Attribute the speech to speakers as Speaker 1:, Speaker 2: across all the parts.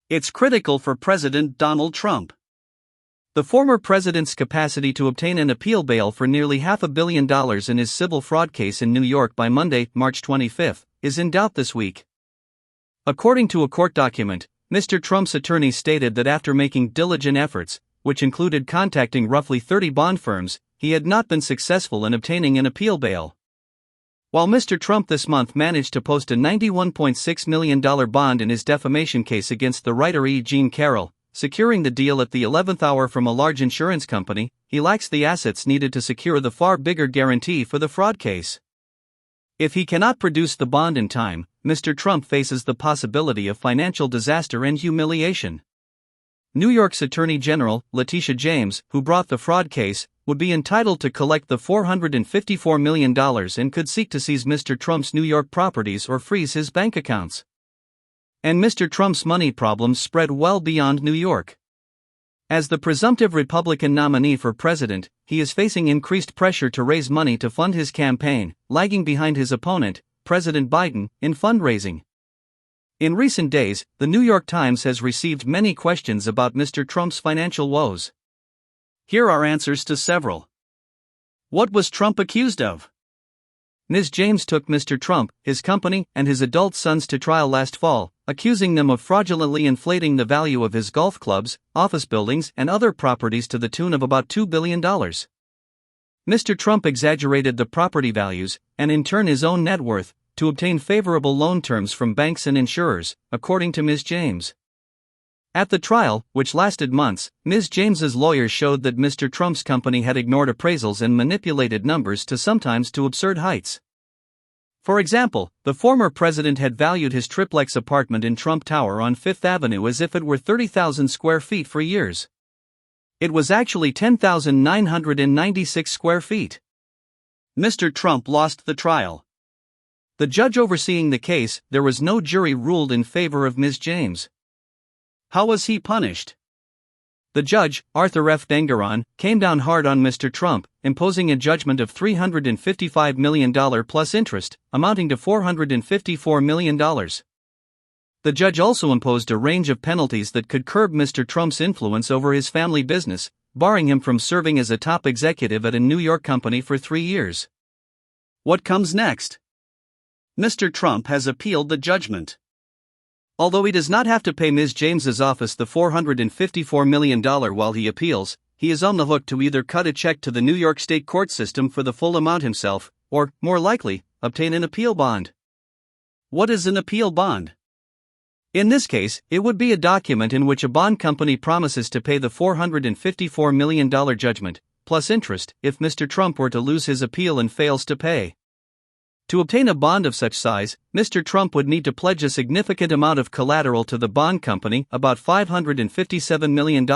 Speaker 1: It's critical for President Donald Trump. The former president's capacity to obtain an appeal bail for nearly $500 million in his civil fraud case in New York by Monday, March 25, is in doubt this week. According to a court document, Mr. Trump's attorney stated that after making diligent efforts, which included contacting roughly 30 bond firms, he had not been successful in obtaining an appeal bail. While Mr. Trump this month managed to post a $91.6 million bond in his defamation case against the writer E. Jean Carroll, securing the deal at the 11th hour from a large insurance company, he lacks the assets needed to secure the far bigger guarantee for the fraud case. If he cannot produce the bond in time, Mr. Trump faces the possibility of financial disaster and humiliation. New York's Attorney General, Letitia James, who brought the fraud case, would be entitled to collect the $454 million and could seek to seize Mr. Trump's New York properties or freeze his bank accounts. And Mr. Trump's money problems spread well beyond New York. As the presumptive Republican nominee for president, he is facing increased pressure to raise money to fund his campaign, lagging behind his opponent, President Biden, in fundraising. In recent days, the New York Times has received many questions about Mr. Trump's financial woes. Here are answers to several. What was Trump accused of? Ms. James took Mr. Trump, his company, and his adult sons to trial last fall, accusing them of fraudulently inflating the value of his golf clubs, office buildings, and other properties to the tune of about $2 billion. Mr. Trump exaggerated the property values, and in turn his own net worth, to obtain favorable loan terms from banks and insurers, according to Ms. James. At the trial, which lasted months, Ms. James's lawyers showed that Mr. Trump's company had ignored appraisals and manipulated numbers to sometimes to absurd heights. For example, the former president had valued his triplex apartment in Trump Tower on Fifth Avenue as if it were 30,000 square feet for years. It was actually 10,996 square feet. Mr. Trump lost the trial. The judge overseeing the case, there was no jury ruled in favor of Ms. James. How was he punished? The judge, Arthur F. Dangaron, came down hard on Mr. Trump, imposing a judgment of $355 million plus interest, amounting to $454 million. The judge also imposed a range of penalties that could curb Mr. Trump's influence over his family business, barring him from serving as a top executive at a New York company for 3 years. What comes next? Mr. Trump has appealed the judgment. Although he does not have to pay Ms. James's office the $454 million while he appeals, he is on the hook to either cut a check to the New York State court system for the full amount himself, or, more likely, obtain an appeal bond. What is an appeal bond? In this case, it would be a document in which a bond company promises to pay the $454 million judgment, plus interest, if Mr. Trump were to lose his appeal and fails to pay. To obtain a bond of such size, Mr. Trump would need to pledge a significant amount of collateral to the bond company, about $557 million,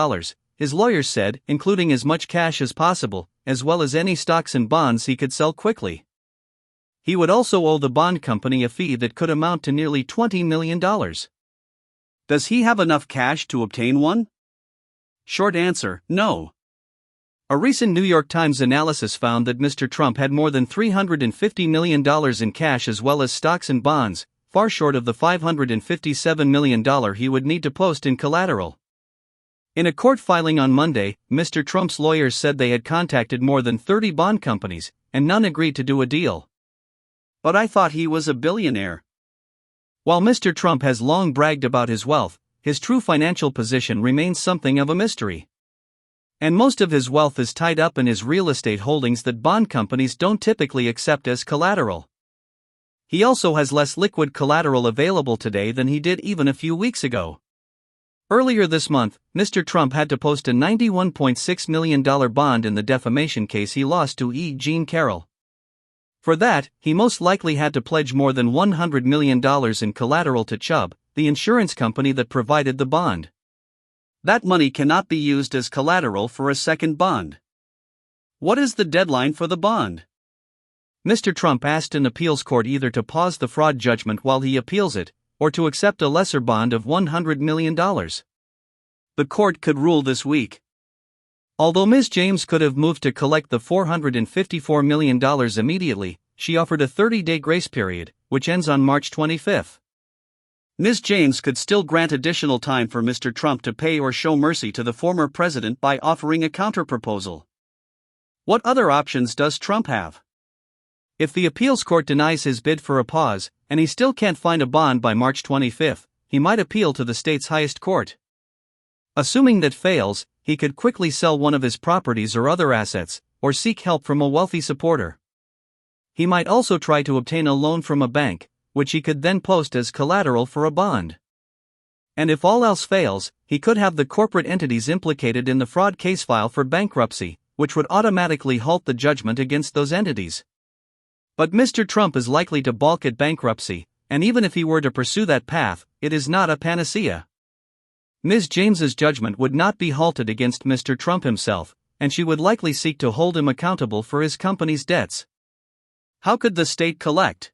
Speaker 1: his lawyers said, including as much cash as possible, as well as any stocks and bonds he could sell quickly. He would also owe the bond company a fee that could amount to nearly $20 million. Does he have enough cash to obtain one? Short answer, no. A recent New York Times analysis found that Mr. Trump had more than $350 million in cash as well as stocks and bonds, far short of the $557 million he would need to post in collateral. In a court filing on Monday, Mr. Trump's lawyers said they had contacted more than 30 bond companies, and none agreed to do a deal. But I thought he was a billionaire. While Mr. Trump has long bragged about his wealth, his true financial position remains something of a mystery. And most of his wealth is tied up in his real estate holdings that bond companies don't typically accept as collateral. He also has less liquid collateral available today than he did even a few weeks ago. Earlier this month, Mr. Trump had to post a $91.6 million bond in the defamation case he lost to E. Jean Carroll. For that, he most likely had to pledge more than $100 million in collateral to Chubb, the insurance company that provided the bond. That money cannot be used as collateral for a second bond. What is the deadline for the bond? Mr. Trump asked an appeals court either to pause the fraud judgment while he appeals it, or to accept a lesser bond of $100 million. The court could rule this week. Although Ms. James could have moved to collect the $454 million immediately, she offered a 30-day grace period, which ends on March 25. Ms. James could still grant additional time for Mr. Trump to pay or show mercy to the former president by offering a counterproposal. What other options does Trump have? If the appeals court denies his bid for a pause, and he still can't find a bond by March 25, he might appeal to the state's highest court. Assuming that fails, he could quickly sell one of his properties or other assets, or seek help from a wealthy supporter. He might also try to obtain a loan from a bank, which he could then post as collateral for a bond. And if all else fails, he could have the corporate entities implicated in the fraud case file for bankruptcy, which would automatically halt the judgment against those entities. But Mr. Trump is likely to balk at bankruptcy, and even if he were to pursue that path, it is not a panacea. Ms. James's judgment would not be halted against Mr. Trump himself, and she would likely seek to hold him accountable for his company's debts. How could the state collect?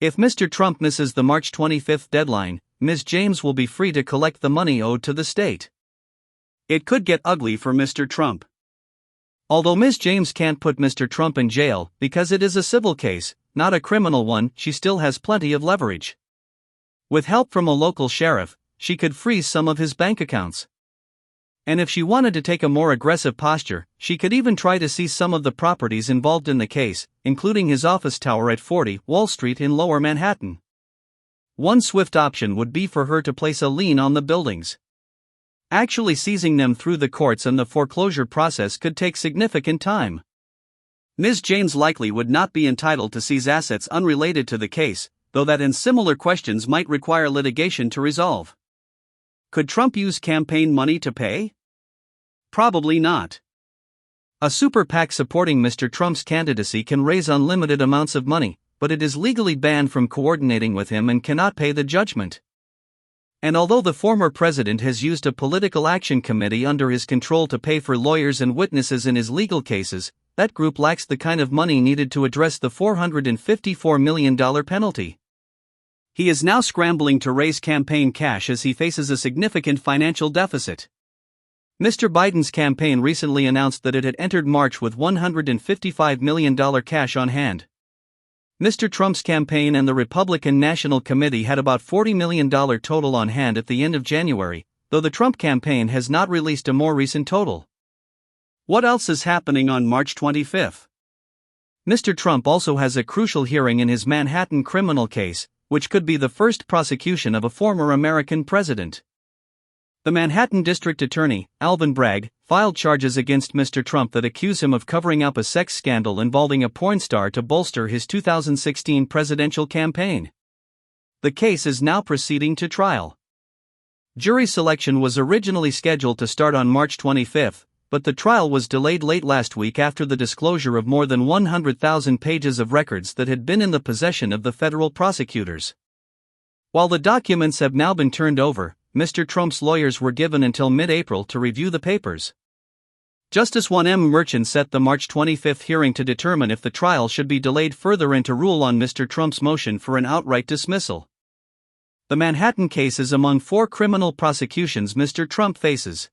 Speaker 1: If Mr. Trump misses the March 25 deadline, Ms. James will be free to collect the money owed to the state. It could get ugly for Mr. Trump. Although Ms. James can't put Mr. Trump in jail because it is a civil case, not a criminal one, she still has plenty of leverage. With help from a local sheriff, she could freeze some of his bank accounts. And if she wanted to take a more aggressive posture, she could even try to seize some of the properties involved in the case, including his office tower at 40 Wall Street in Lower Manhattan. One swift option would be for her to place a lien on the buildings. Actually seizing them through the courts and the foreclosure process could take significant time. Ms. James likely would not be entitled to seize assets unrelated to the case, though that and similar questions might require litigation to resolve. Could Trump use campaign money to pay? Probably not. A super PAC supporting Mr. Trump's candidacy can raise unlimited amounts of money, but it is legally banned from coordinating with him and cannot pay the judgment. And although the former president has used a political action committee under his control to pay for lawyers and witnesses in his legal cases, that group lacks the kind of money needed to address the $454 million penalty. He is now scrambling to raise campaign cash as he faces a significant financial deficit. Mr. Biden's campaign recently announced that it had entered March with $155 million cash on hand. Mr. Trump's campaign and the Republican National Committee had about $40 million total on hand at the end of January, though the Trump campaign has not released a more recent total. What else is happening on March 25? Mr. Trump also has a crucial hearing in his Manhattan criminal case, which could be the first prosecution of a former American president. The Manhattan District Attorney, Alvin Bragg, filed charges against Mr. Trump that accuse him of covering up a sex scandal involving a porn star to bolster his 2016 presidential campaign. The case is now proceeding to trial. Jury selection was originally scheduled to start on March 25, but the trial was delayed late last week after the disclosure of more than 100,000 pages of records that had been in the possession of the federal prosecutors. While the documents have now been turned over, Mr. Trump's lawyers were given until mid-April to review the papers. Justice 1M Merchan set the March 25 hearing to determine if the trial should be delayed further and to rule on Mr. Trump's motion for an outright dismissal. The Manhattan case is among 4 criminal prosecutions Mr. Trump faces.